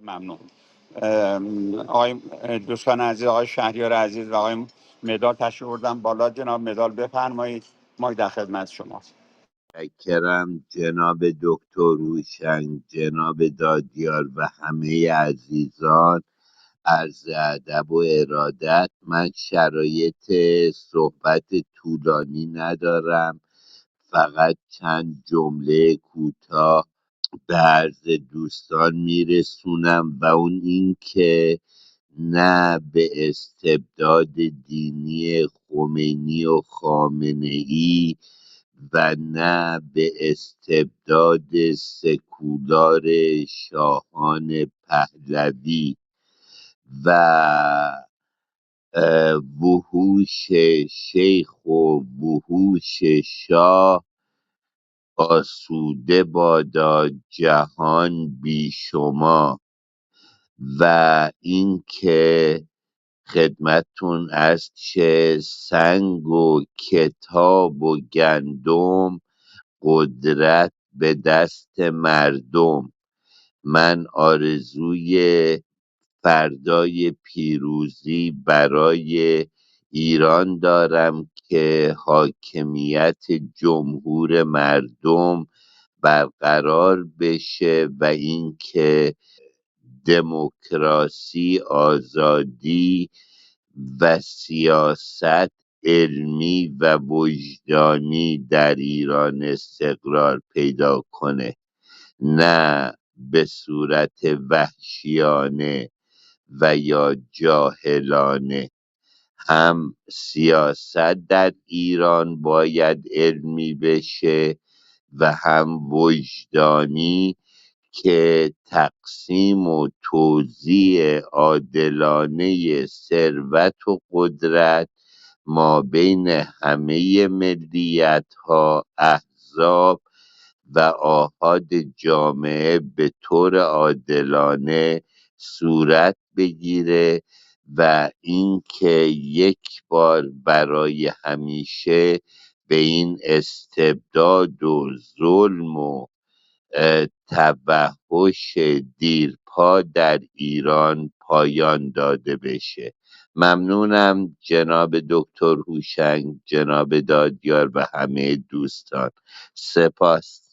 ممنون. آقای دوستان عزیز، آقای شهریار عزیز و آقای مدال تشریف بردن بالا. جناب مدال بفرمایید، ما در خدمت شماست. کرم جناب دکتر هوشنگ، جناب دادیار و همه عزیزان، عرض ادب و ارادت. من شرایط صحبت طولانی ندارم، فقط چند جمله کوتاه به عرض دوستان میرسونم و اون این که نه به استبداد دینی خمینی و خامنه ای و نه به استبداد سکولار شاهان پهلوی و وحوش شیخ و وحوش شاه آسوده بادا جهان بی شما. و اینکه خدمتون است که سنگ و کتاب و گندم قدرت به دست مردم. من آرزوی فردای پیروزی برای ایران دارم که حاکمیت جمهور مردم برقرار بشه و اینکه دموکراسی، آزادی و سیاست علمی و وجدانی در ایران استقرار پیدا کنه، نه به صورت وحشیانه و یا جاهلانه. هم سیاست در ایران باید علمی بشه و هم وجدانی، که تقسیم و توزیع عادلانه ثروت و قدرت ما بین همه ملیت ها، احزاب و آحاد جامعه به طور عادلانه صورت بگیره و اینکه یک بار برای همیشه به این استبداد و ظلم و توحش دیرپا در ایران پایان داده بشه. ممنونم جناب دکتر هوشنگ، جناب دادیار و همه دوستان. سپاس.